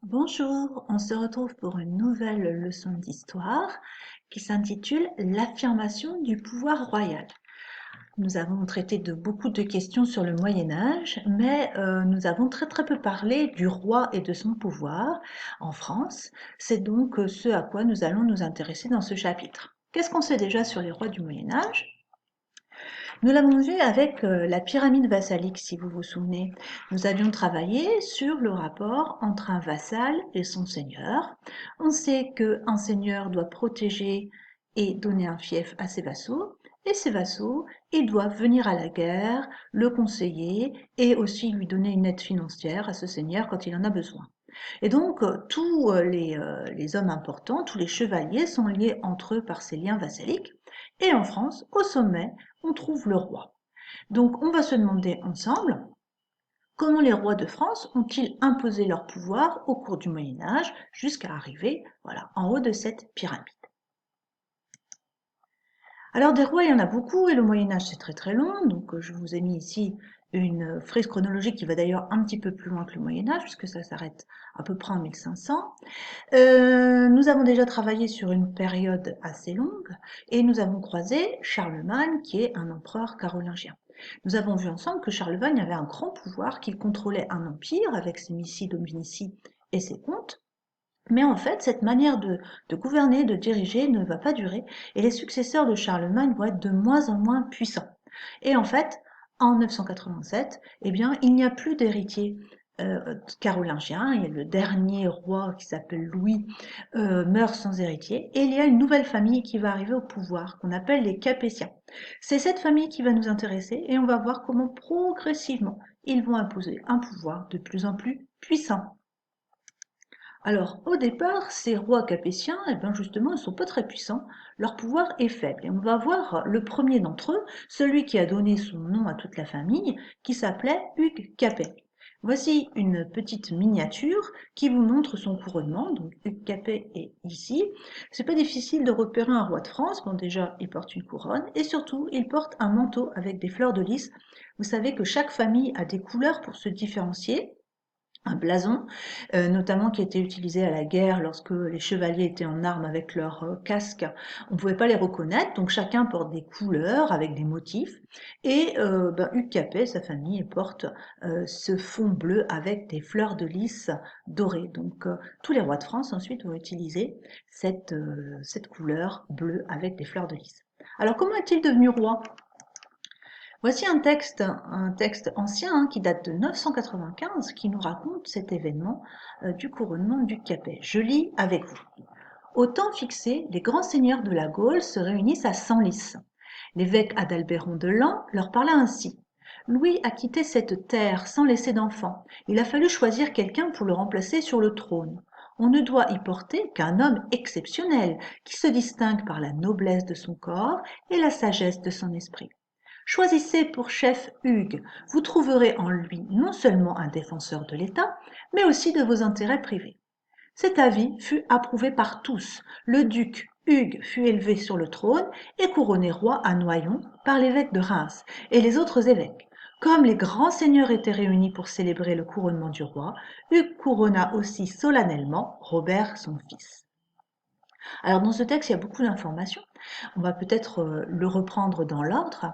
Bonjour, on se retrouve pour une nouvelle leçon d'histoire qui s'intitule L'affirmation du pouvoir royal. Nous avons traité de beaucoup de questions sur le Moyen Âge, mais nous avons très peu parlé du roi et de son pouvoir en France. C'est donc ce à quoi nous allons nous intéresser dans ce chapitre. Qu'est-ce qu'on sait déjà sur les rois du Moyen Âge? Nous l'avons vu avec la pyramide vassalique, si vous vous souvenez. Nous avions travaillé sur le rapport entre un vassal et son seigneur. On sait qu'un seigneur doit protéger et donner un fief à ses vassaux, et ses vassaux, ils doivent venir à la guerre, le conseiller et aussi lui donner une aide financière à ce seigneur quand il en a besoin. Et donc, tous les hommes importants, tous les chevaliers sont liés entre eux par ces liens vassaliques. Et en France, au sommet, on trouve le roi. Donc, on va se demander ensemble comment les rois de France ont-ils imposé leur pouvoir au cours du Moyen Âge jusqu'à arriver en haut de cette pyramide. Alors des rois, il y en a beaucoup et le Moyen Âge c'est très long, donc je vous ai mis ici une frise chronologique qui va d'ailleurs un petit peu plus loin que le Moyen Âge puisque ça s'arrête à peu près en 1500. Nous avons déjà travaillé sur une période assez longue et nous avons croisé Charlemagne qui est un empereur carolingien. Nous avons vu ensemble que Charlemagne avait un grand pouvoir, qu'il contrôlait un empire avec ses missi, dominici et ses comtes. Mais en fait, cette manière de gouverner, de diriger ne va pas durer et les successeurs de Charlemagne vont être de moins en moins puissants. Et en fait, en 987, eh bien, il n'y a plus d'héritier carolingien. Il y a le dernier roi qui s'appelle Louis meurt sans héritier et il y a une nouvelle famille qui va arriver au pouvoir qu'on appelle les Capétiens. C'est cette famille qui va nous intéresser et on va voir comment progressivement ils vont imposer un pouvoir de plus en plus puissant. Alors, au départ, ces rois capétiens, eh bien justement, ils ne sont pas très puissants, leur pouvoir est faible. Et on va voir le premier d'entre eux, celui qui a donné son nom à toute la famille, qui s'appelait Hugues Capet. Voici une petite miniature qui vous montre son couronnement. Donc Hugues Capet est ici. C'est pas difficile de repérer un roi de France. Bon, déjà, il porte une couronne et surtout, il porte un manteau avec des fleurs de lys. Vous savez que chaque famille a des couleurs pour se différencier. Un blason, notamment qui était utilisé à la guerre lorsque les chevaliers étaient en armes avec leur casque. On ne pouvait pas les reconnaître, donc chacun porte des couleurs avec des motifs. Et Hugues Capet, sa famille, porte ce fond bleu avec des fleurs de lys dorées. Donc tous les rois de France ensuite vont utiliser cette couleur bleue avec des fleurs de lys. Alors comment est-il devenu roi? Voici un texte ancien qui date de 995 qui nous raconte cet événement du couronnement du Capet. Je lis avec vous. Au temps fixé, les grands seigneurs de la Gaule se réunissent à Senlis. L'évêque Adalbéron de Laon leur parla ainsi. Louis a quitté cette terre sans laisser d'enfant. Il a fallu choisir quelqu'un pour le remplacer sur le trône. On ne doit y porter qu'un homme exceptionnel, qui se distingue par la noblesse de son corps et la sagesse de son esprit. Choisissez pour chef Hugues, vous trouverez en lui non seulement un défenseur de l'État, mais aussi de vos intérêts privés. Cet avis fut approuvé par tous. Le duc Hugues fut élevé sur le trône et couronné roi à Noyon par l'évêque de Reims et les autres évêques. Comme les grands seigneurs étaient réunis pour célébrer le couronnement du roi, Hugues couronna aussi solennellement Robert son fils. Alors dans ce texte, il y a beaucoup d'informations. On va peut-être le reprendre dans l'ordre.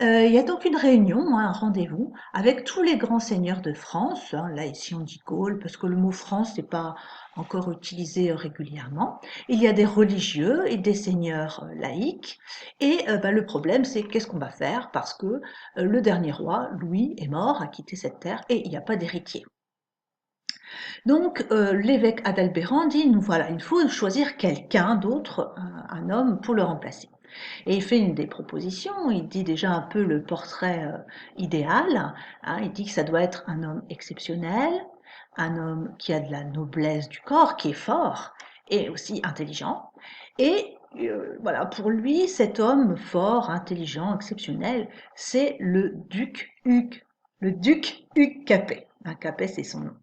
Il y a donc une réunion, un rendez-vous avec tous les grands seigneurs de France. Là, ici, on dit Gaule parce que le mot France n'est pas encore utilisé régulièrement. Il y a des religieux et des seigneurs laïcs. Et le problème, c'est qu'est-ce qu'on va faire parce que le dernier roi, Louis, est mort, a quitté cette terre et il n'y a pas d'héritier. Donc l'évêque Adalbéran dit, voilà, il faut choisir quelqu'un d'autre, un homme, pour le remplacer. Et il fait une des propositions, il dit déjà un peu le portrait idéal, il dit que ça doit être un homme exceptionnel, un homme qui a de la noblesse du corps, qui est fort et aussi intelligent. Et voilà, pour lui, cet homme fort, intelligent, exceptionnel, c'est le duc Hugues Capet. Capet, c'est son nom.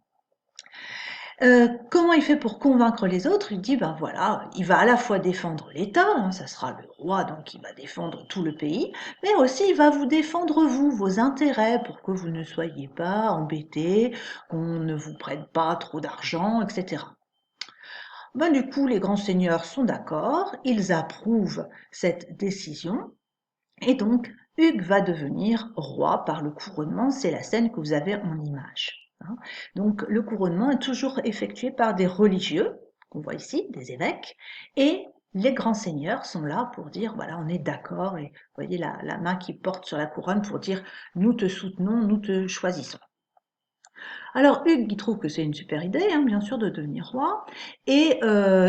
Comment il fait pour convaincre les autres? Il dit, ben voilà, il va à la fois défendre l'État, hein, ça sera le roi, donc il va défendre tout le pays, mais aussi il va vous défendre vous, vos intérêts, pour que vous ne soyez pas embêtés, qu'on ne vous prête pas trop d'argent, etc. Ben, du coup, les grands seigneurs sont d'accord, ils approuvent cette décision, et donc Hugues va devenir roi par le couronnement, c'est la scène que vous avez en image. Hein. Donc le couronnement est toujours effectué par des religieux, qu'on voit ici, des évêques, et les grands seigneurs sont là pour dire, voilà, on est d'accord, et vous voyez la main qui porte sur la couronne pour dire, nous te soutenons, nous te choisissons. Alors Hugues, il trouve que c'est une super idée, hein, bien sûr, de devenir roi, et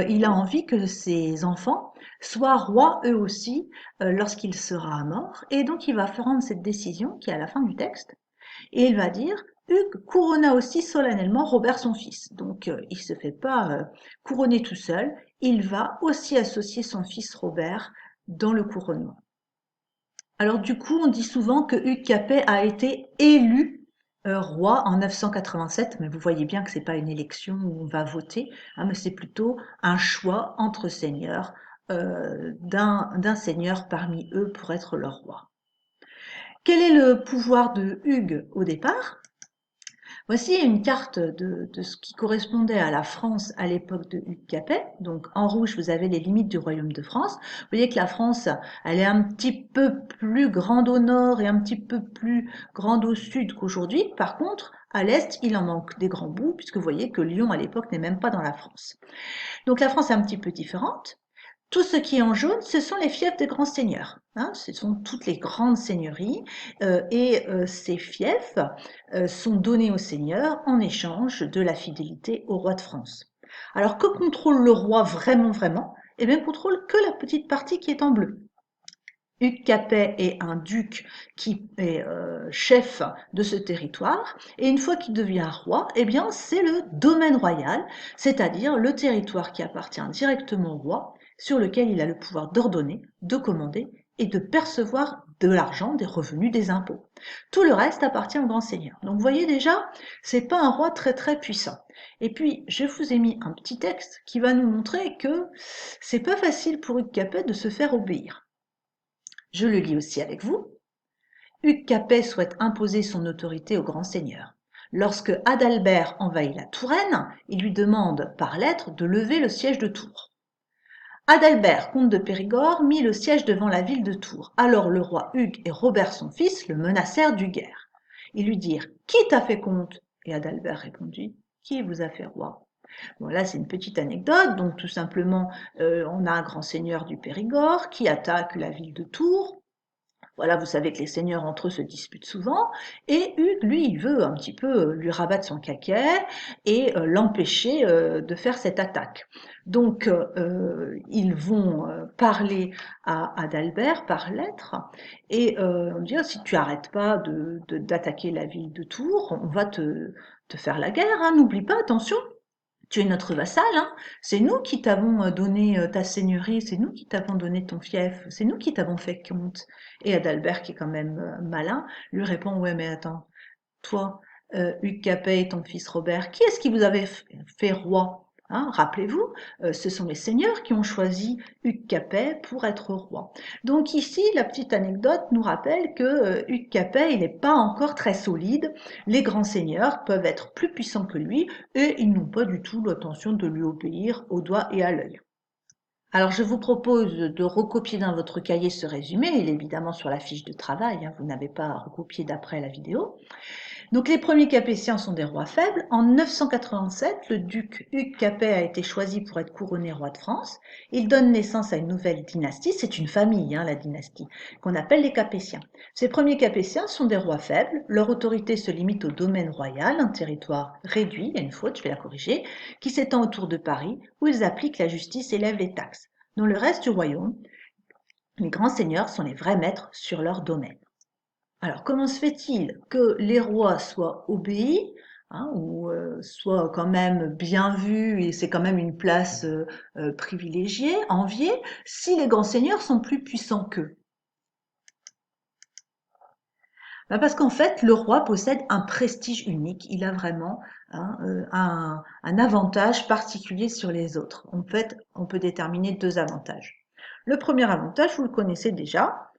il a envie que ses enfants soient rois eux aussi lorsqu'il sera mort, et donc il va prendre cette décision qui est à la fin du texte, et il va dire Hugues couronna aussi solennellement Robert son fils. Donc il se fait pas couronner tout seul, il va aussi associer son fils Robert dans le couronnement. Alors du coup, on dit souvent que Hugues Capet a été élu roi en 987, mais vous voyez bien que c'est pas une élection où on va voter, hein, mais c'est plutôt un choix entre seigneurs d'un seigneur parmi eux pour être leur roi. Quel est le pouvoir de Hugues au départ? Voici une carte de ce qui correspondait à la France à l'époque de Hugues Capet. Donc en rouge, vous avez les limites du royaume de France. Vous voyez que la France, elle est un petit peu plus grande au nord et un petit peu plus grande au sud qu'aujourd'hui. Par contre, à l'est, il en manque des grands bouts, puisque vous voyez que Lyon à l'époque n'est même pas dans la France. Donc la France est un petit peu différente. Tout ce qui est en jaune, ce sont les fiefs des grands seigneurs. Hein, ce sont toutes les grandes seigneuries et ces fiefs sont donnés aux seigneurs en échange de la fidélité au roi de France. Alors que contrôle le roi vraiment, vraiment? Eh bien, il contrôle que la petite partie qui est en bleu. Hugues Capet est un duc qui est chef de ce territoire, et une fois qu'il devient roi, eh bien c'est le domaine royal, c'est-à-dire le territoire qui appartient directement au roi, sur lequel il a le pouvoir d'ordonner, de commander et de percevoir de l'argent, des revenus, des impôts. Tout le reste appartient au grand seigneur. Donc vous voyez déjà, c'est pas un roi très très puissant. Et puis je vous ai mis un petit texte qui va nous montrer que c'est pas facile pour Hugues Capet de se faire obéir. Je le lis aussi avec vous. Hugues Capet souhaite imposer son autorité au grand seigneur. Lorsque Adalbert envahit la Touraine, il lui demande par lettre de lever le siège de Tours. Adalbert, comte de Périgord, mit le siège devant la ville de Tours. Alors le roi Hugues et Robert son fils le menacèrent du guerre. Ils lui dirent « Qui t'a fait comte ?» Et Adalbert répondit « Qui vous a fait roi ?» Bon, là, c'est une petite anecdote. Donc, tout simplement, on a un grand seigneur du Périgord qui attaque la ville de Tours. Voilà, vous savez que les seigneurs entre eux se disputent souvent, et Hugues, lui, il veut un petit peu lui rabattre son caquet et l'empêcher de faire cette attaque. Donc, ils vont parler à Adalbert par lettre, et on dit, ah, si tu arrêtes pas d'attaquer la ville de Tours, on va te faire la guerre, hein, n'oublie pas, attention. Tu es notre vassal, hein. C'est nous qui t'avons donné ta seigneurie, c'est nous qui t'avons donné ton fief, c'est nous qui t'avons fait comte. Et Adalbert, qui est quand même malin, lui répond, ouais, mais attends, toi, Hugues Capet et ton fils Robert, qui est-ce qui vous avait fait roi? Hein, rappelez-vous, ce sont les seigneurs qui ont choisi Hugues Capet pour être roi. Donc ici, la petite anecdote nous rappelle que Hugues Capet, il n'est pas encore très solide. Les grands seigneurs peuvent être plus puissants que lui et ils n'ont pas du tout l'intention de lui obéir au doigt et à l'œil. Alors, je vous propose de recopier dans votre cahier ce résumé. Il est évidemment sur la fiche de travail, hein, vous n'avez pas à recopier d'après la vidéo. Donc les premiers Capétiens sont des rois faibles. En 987, le duc Hugues Capet a été choisi pour être couronné roi de France. Il donne naissance à une nouvelle dynastie, c'est une famille, hein, la dynastie, qu'on appelle les Capétiens. Ces premiers Capétiens sont des rois faibles, leur autorité se limite au domaine royal, un territoire réduit, il y a une faute, je vais la corriger, qui s'étend autour de Paris, où ils appliquent la justice et lèvent les taxes. Dans le reste du royaume, les grands seigneurs sont les vrais maîtres sur leur domaine. Alors, comment se fait-il que les rois soient obéis, hein, ou soient quand même bien vus, et c'est quand même une place privilégiée, enviée, si les grands seigneurs sont plus puissants qu'eux? Ben parce qu'en fait, le roi possède un prestige unique. Il a vraiment hein, un avantage particulier sur les autres. En fait, on peut déterminer deux avantages. Le premier avantage, vous le connaissez déjà.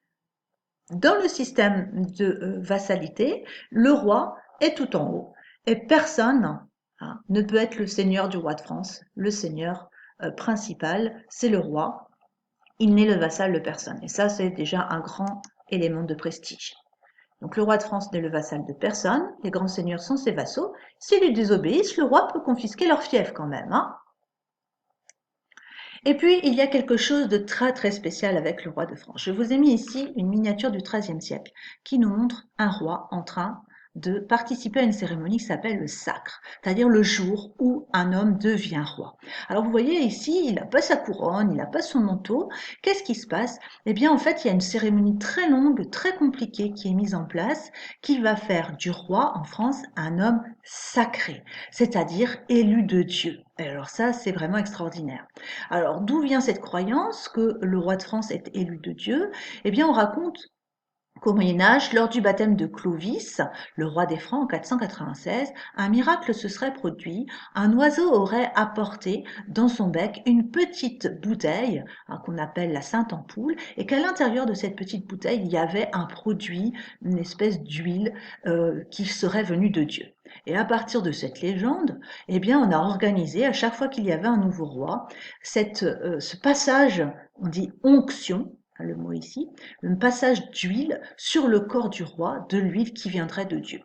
Dans le système de vassalité, le roi est tout en haut et personne, hein, ne peut être le seigneur du roi de France. Le seigneur principal, c'est le roi. Il n'est le vassal de personne. Et ça, c'est déjà un grand élément de prestige. Donc le roi de France n'est le vassal de personne, les grands seigneurs sont ses vassaux. S'ils lui désobéissent, le roi peut confisquer leur fief quand même, hein. Et puis, il y a quelque chose de très très spécial avec le roi de France. Je vous ai mis ici une miniature du XIIIe siècle qui nous montre un roi en train de participer à une cérémonie qui s'appelle le sacre, c'est-à-dire le jour où un homme devient roi. Alors vous voyez ici, il n'a pas sa couronne, il n'a pas son manteau. Qu'est-ce qui se passe? Eh bien en fait, il y a une cérémonie très longue, très compliquée qui est mise en place, qui va faire du roi en France un homme sacré, c'est-à-dire élu de Dieu. Et alors ça, c'est vraiment extraordinaire. Alors, d'où vient cette croyance que le roi de France est élu de Dieu? Eh bien, on raconte qu'au Moyen Âge, lors du baptême de Clovis, le roi des Francs en 496, un miracle se serait produit. Un oiseau aurait apporté dans son bec une petite bouteille, hein, qu'on appelle la Sainte Ampoule, et qu'à l'intérieur de cette petite bouteille, il y avait un produit, une espèce d'huile qui serait venue de Dieu. Et à partir de cette légende, eh bien, on a organisé, à chaque fois qu'il y avait un nouveau roi, ce passage, on dit onction, le mot ici, un passage d'huile sur le corps du roi, de l'huile qui viendrait de Dieu.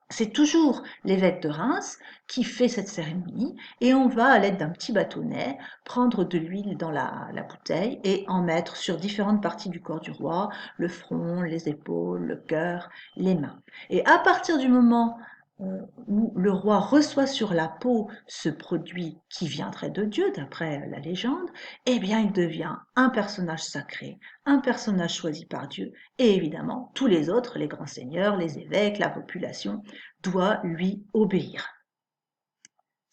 C'est toujours l'évêque de Reims qui fait cette cérémonie et on va, à l'aide d'un petit bâtonnet, prendre de l'huile dans la bouteille et en mettre sur différentes parties du corps du roi, le front, les épaules, le cœur, les mains. Et à partir du moment où le roi reçoit sur la peau ce produit qui viendrait de Dieu, d'après la légende, eh bien il devient un personnage sacré, un personnage choisi par Dieu, et évidemment tous les autres, les grands seigneurs, les évêques, la population, doit lui obéir.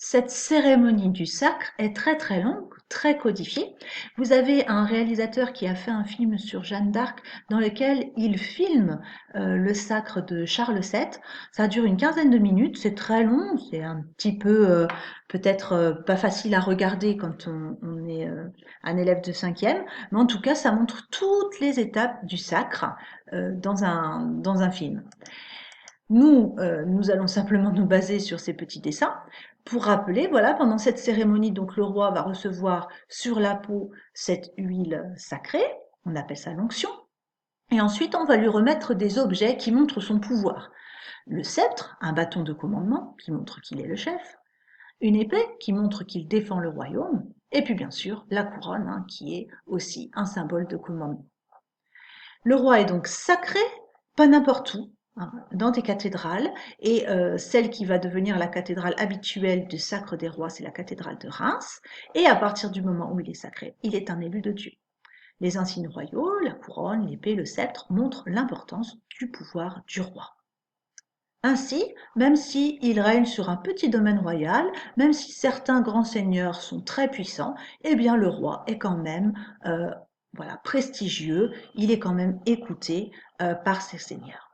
Cette cérémonie du sacre est très très longue, très codifiée. Vous avez un réalisateur qui a fait un film sur Jeanne d'Arc dans lequel il filme le sacre de Charles VII. Ça dure une quinzaine de minutes, c'est très long, c'est un petit peu peut-être pas facile à regarder quand on est un élève de cinquième, mais en tout cas ça montre toutes les étapes du sacre dans un film. Nous allons simplement nous baser sur ces petits dessins pour rappeler, voilà, pendant cette cérémonie, donc le roi va recevoir sur la peau cette huile sacrée, on appelle ça l'onction, et ensuite on va lui remettre des objets qui montrent son pouvoir. Le sceptre, un bâton de commandement qui montre qu'il est le chef, une épée qui montre qu'il défend le royaume, et puis bien sûr la couronne, hein, qui est aussi un symbole de commandement. Le roi est donc sacré, pas n'importe où, hein, dans des cathédrales, et celle qui va devenir la cathédrale habituelle du sacre des rois, c'est la cathédrale de Reims, et à partir du moment où il est sacré, il est un élu de Dieu. Les insignes royaux, la couronne, l'épée, le sceptre montrent l'importance du pouvoir du roi. Ainsi, même s'il règne sur un petit domaine royal, même si certains grands seigneurs sont très puissants, eh bien le roi est quand même voilà, prestigieux, il est quand même écouté par ses seigneurs.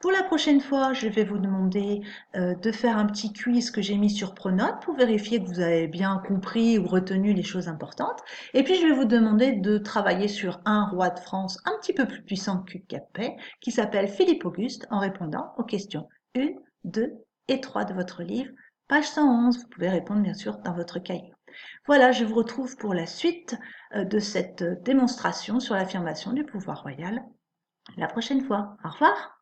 Pour la prochaine fois, je vais vous demander de faire un petit quiz que j'ai mis sur Pronote pour vérifier que vous avez bien compris ou retenu les choses importantes. Et puis, je vais vous demander de travailler sur un roi de France un petit peu plus puissant que Capet, qui s'appelle Philippe Auguste, en répondant aux questions 1, 2 et 3 de votre livre, page 111. Vous pouvez répondre bien sûr dans votre cahier. Voilà, je vous retrouve pour la suite de cette démonstration sur l'affirmation du pouvoir royal la prochaine fois. Au revoir!